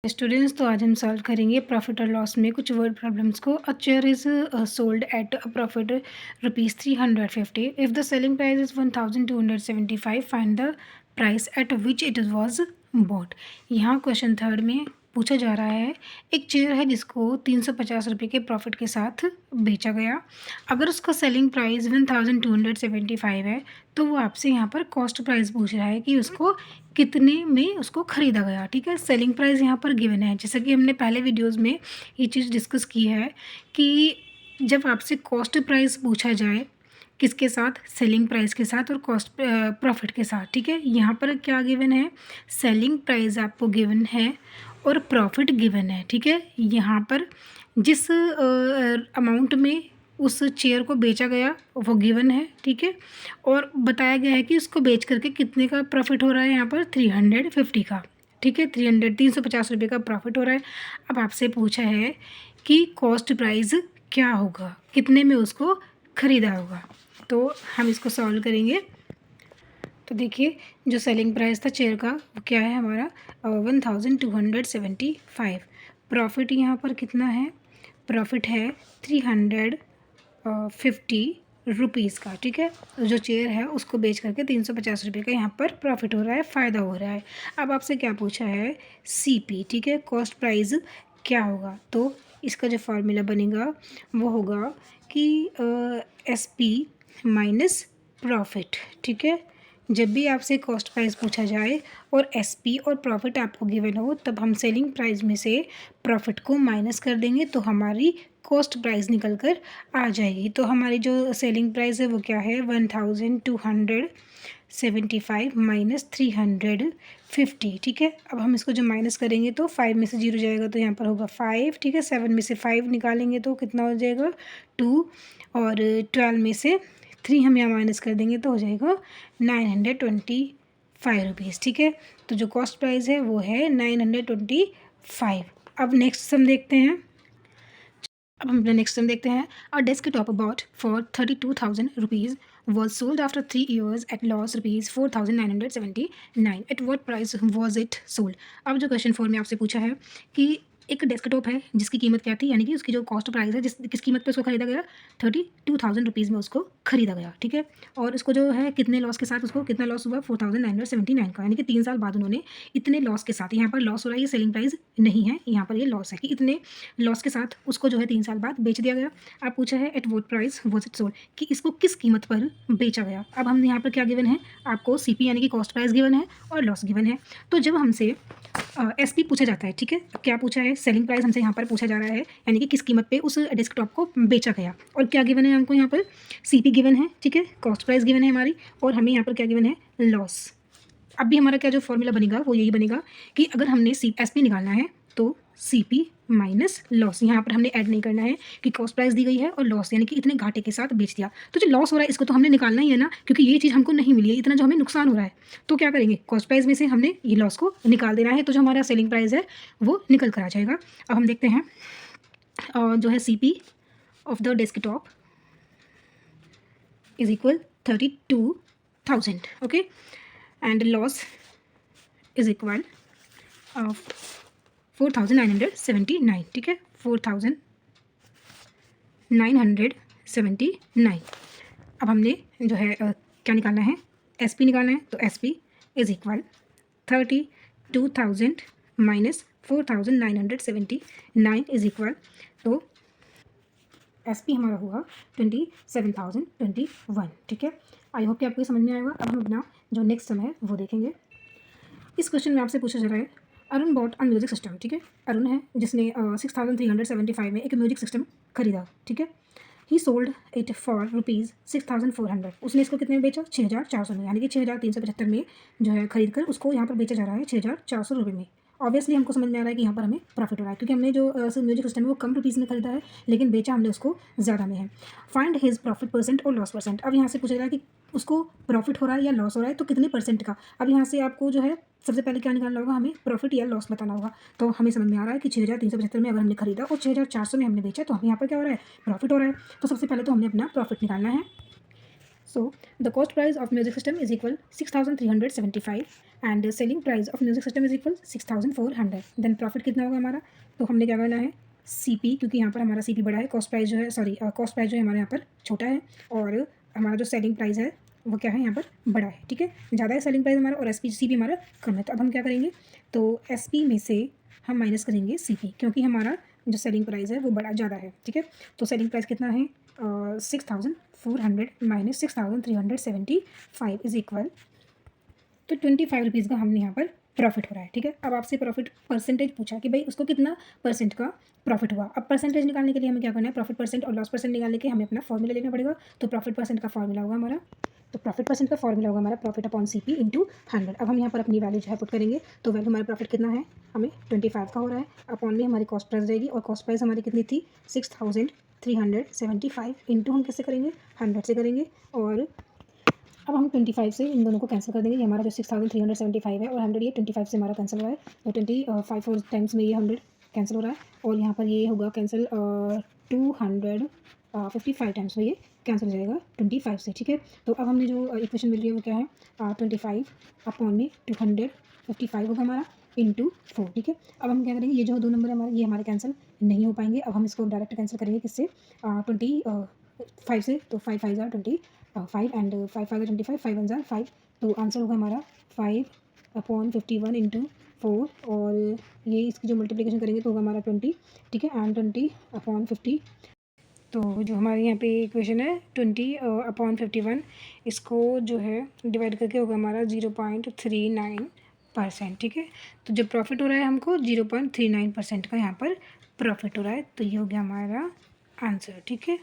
Students, तो आज हम सॉल्व करेंगे प्रॉफिट और लॉस में कुछ वर्ड प्रॉब्लम्स को। A chair is sold at a profit rupees 350 if the selling price is 1275, find the price at which it was bought. यहाँ क्वेश्चन थर्ड में पूछा जा रहा है, एक चेयर है जिसको 350 रुपये के प्रॉफिट के साथ बेचा गया। अगर उसका सेलिंग प्राइस 1275 है तो वो आपसे यहाँ पर कॉस्ट प्राइस पूछ रहा है कि उसको कितने में उसको ख़रीदा गया। ठीक है, सेलिंग प्राइस यहाँ पर गिवन है। जैसा कि हमने पहले वीडियोस में ये चीज़ डिस्कस की है कि जब आपसे कॉस्ट प्राइस पूछा जाए, किसके साथ, सेलिंग प्राइस के साथ और कॉस्ट प्रॉफिट के साथ। ठीक है, यहाँ पर क्या गिवन है, सेलिंग प्राइस आपको गिवन है और प्रॉफिट गिवन है। ठीक है, यहाँ पर जिस अमाउंट में उस चेयर को बेचा गया वो गिवन है। ठीक है, और बताया गया है कि उसको बेच करके कितने का प्रॉफिट हो रहा है, यहाँ पर 350 का। ठीक है, 350 रुपये का प्रॉफिट हो रहा है। अब आपसे पूछा है कि कॉस्ट प्राइस क्या होगा, कितने में उसको ख़रीदा होगा। तो हम इसको सॉल्व करेंगे। तो देखिए, जो सेलिंग प्राइस था चेयर का वो क्या है हमारा 1275। प्रॉफिट यहाँ पर कितना है, प्रॉफिट है 350 रुपीज़ का। ठीक है, जो चेयर है उसको बेच करके 350 रुपये का यहाँ पर प्रॉफिट हो रहा है, फ़ायदा हो रहा है। अब आपसे क्या पूछा है, सीपी। ठीक है, कॉस्ट प्राइस क्या होगा। तो इसका जो फार्मूला बनेगा वो होगा कि एसपी माइनस प्रॉफिट। ठीक है, जब भी आपसे कॉस्ट प्राइस पूछा जाए और एसपी और प्रॉफिट आपको गिवन हो, तब हम सेलिंग प्राइस में से प्रॉफिट को माइनस कर देंगे तो हमारी कॉस्ट प्राइस निकल कर आ जाएगी। तो हमारी जो सेलिंग प्राइस है वो क्या है, 1275 माइनस 350। ठीक है, अब हम इसको जो माइनस करेंगे तो 5 में से 0 जाएगा तो यहाँ पर होगा 5। ठीक है, 7 में से 5 निकालेंगे तो कितना हो जाएगा 2, और 12 में से 3 हम यहाँ माइनस कर देंगे तो हो जाएगा 925 रुपीज़। ठीक है, तो जो कॉस्ट प्राइस है वो है 925। अब नेक्स्ट सम देखते हैं। अब हम अपना नेक्स्ट सम देखते हैं। A desktop bot for 32,000 rupees was sold after 3 years at loss rupees 4,979. At what price was it sold? अब जो क्वेश्चन 4 में आपसे पूछा है कि एक डेस्कटॉप है जिसकी कीमत क्या थी, यानी कि उसकी जो कॉस्ट प्राइस है, किस कीमत पे उसको खरीदा गया, 32,000 रुपीज़ में उसको खरीदा गया। ठीक है, और उसको जो है कितने लॉस के साथ, उसको कितना लॉस हुआ 4,979 का, यानी कि 3 साल बाद उन्होंने इतने लॉस के साथ, यहाँ पर लॉस हो रहा है, ये सेलिंग प्राइस नहीं है, यहाँ पर ये लॉस है कि इतने लॉस के साथ उसको जो है 3 साल बाद बेच दिया गया। अब पूछा है at what price was it sold, कि इसको किस कीमत पर बेचा गया। अब हम यहाँ पर क्या गिवन है, आपको सीपी यानी कि कॉस्ट प्राइस गिवन है और लॉस गिवन है। तो जब हमसे एसपी पूछा जाता है, ठीक है, क्या पूछा है, सेलिंग प्राइस हमसे यहाँ पर पूछा जा रहा है, यानी कि किस कीमत पे उस डेस्कटॉप को बेचा गया, और क्या गिवन है हमको यहाँ पर सीपी गिवन है। ठीक है, कॉस्ट प्राइस गिवन है हमारी, और हमें यहाँ पर क्या गिवन है, लॉस। अब भी हमारा क्या जो फॉर्मूला बनेगा वो यही बनेगा कि अगर हमने एसपी निकालना है तो सीपी माइनस लॉस। यहाँ पर हमने ऐड नहीं करना है कि कॉस्ट प्राइस दी गई है और लॉस, यानी कि इतने घाटे के साथ बेच दिया। तो जो लॉस हो रहा है इसको तो हमने निकालना ही है ना, क्योंकि ये चीज़ हमको नहीं मिली है, इतना जो हमें नुकसान हो रहा है। तो क्या करेंगे, कॉस्ट प्राइस में से हमने ये लॉस को निकाल देना है, तो जो हमारा सेलिंग प्राइस है वो निकल कर आ जाएगा। अब हम देखते हैं जो है CP of the desktop is equal 32,000। Okay, and loss is equal 4,979। ठीक है, 4,979। अब हमने जो है क्या निकालना है, एसपी निकालना है, तो SP is equal 32,000 minus 4,979 is equal, तो एसपी हमारा हुआ 27,021। ठीक है, आई होप कि आपको ये समझ में आएगा। अब हम अपना जो नेक्स्ट सम है वो देखेंगे। इस क्वेश्चन में आपसे पूछा जा रहा है, Arun bought a music system. ठीक है, अरुण है जिसने 6,375 में एक म्यूजिक सिस्टम खरीदा। ठीक है, ही सोल्ड इट फॉर रुपीज़ 6,400। उसने इसको कितने में बेचा, 6,400 में, यानी कि 6,375 में जो है खरीद कर उसको यहाँ पर बेचा जा रहा है 6,400 रुपये में। ऑब्वियसली हमको समझ में आ रहा है कि यहाँ पर हमें प्रॉफिट हो रहा है, क्योंकि हमने जो म्यूजिक सिस्टम है वो कम रुपीज़ में खरीदा है, लेकिन बेचा हमने उसको ज़्यादा में है। फाइंड हिज प्रॉफिट परसेंट और लॉस परसेंट। अब यहाँ से पूछा जा रहा है कि उसको प्रॉफिट हो रहा है या लॉस हो रहा है, तो कितने परसेंट का। अब यहाँ से आपको जो है सबसे पहले क्या निकालना होगा, हमें प्रॉफिट या लॉस बताना होगा। तो हमें समझ में आ रहा है कि 6,375 में अगर हमने खरीदा और 6,400 में हमने बेचा, तो हमें यहाँ पर क्या हो रहा है, प्रॉफिट हो रहा है। तो सबसे पहले तो हमने अपना प्रॉफिट निकालना है। So the cost price of music system is equal 6,375 and the selling price of music system is equal 6,400. Then profit कितना होगा हमारा? तो हमने क्या करना है, CP, क्योंकि यहाँ पर हमारा CP बड़ा है, कॉस्ट प्राइस जो है कॉस्ट प्राइस जो है हमारे यहाँ पर छोटा है और हमारा जो सेलिंग प्राइस है वो क्या है यहाँ पर बड़ा है, ठीक है, ज़्यादा है सेलिंग प्राइस हमारा और CP हमारा कम है। तो अब हम क्या करेंगे, तो SP में से हम माइनस करेंगे CP, क्योंकि हमारा जो सेलिंग प्राइस है वो बड़ा ज़्यादा है, ठीक है। तो सेलिंग प्राइस कितना है, 6,400 माइनस 6,375 इज इक्वल तो 25 रुपीज़ का हमने यहाँ पर प्रॉफिट हो रहा है, ठीक है। अब आपसे प्रॉफिट परसेंटेज पूछा कि भाई उसको कितना परसेंट का प्रॉफिट हुआ। अब परसेंटेज निकालने के लिए हमें क्या करना है, प्रॉफिट परसेंट और लॉस परसेंट निकालने के हमें अपना फॉर्मूला लेना पड़ेगा। तो प्रॉफिट परसेंट का फॉर्मूला होगा हमारा, तो प्रॉफिट परसेंट का फॉर्मूला होगा हमारा प्रॉफिट अपॉन CP इंटू 100। अब हम यहाँ पर अपनी वैल्यू जो है पुट करेंगे, तो वैल्यू हमारा प्रॉफिट कितना है, हमें 25 का हो रहा है, अपॉन में हमारी कॉस्ट प्राइस रहेगी और कॉस्ट प्राइस हमारी कितनी थी, 6,375 इंटू हम कैसे करेंगे, 100 से करेंगे। और अब हम 25 से इन दोनों को कैंसिल कर देंगे, ये हमारा जो 6,375 है और 100 ये 25 से हमारा कैंसिल हो रहा है, तो 25 4 टाइम्स में ये 100 कैंसिल हो रहा है और यहाँ पर ये होगा कैंसिल 255 टाइम्स में ये कैंसिल हो जाएगा 25 से, ठीक है। तो अब हमने जो इक्वेशन मिल रही है वो क्या है, 25 अपॉन में 255 होगा हमारा इंटू 4, ठीक है। अब हम क्या करेंगे, ये जो दो नंबर है हमारे ये हमारे कैंसिल नहीं हो पाएंगे। अब हम इसको डायरेक्ट कैंसिल करेंगे किससे, 25 से, तो 5 5 5 एंड 5 5 25, 5 1 5, तो आंसर होगा हमारा 5/51 इंटू 4 और ये इसकी जो मल्टीप्लिकेशन करेंगे तो होगा हमारा 20, ठीक है, एंड 20/50। तो जो हमारे यहाँ पे इक्वेशन है 20/51, इसको जो है डिवाइड करके होगा हमारा 0.39%, ठीक है। तो जो प्रॉफिट हो रहा है हमको 0.39% का यहाँ पर प्रॉफिट हो रहा है, तो ये हो गया हमारा आंसर, ठीक है।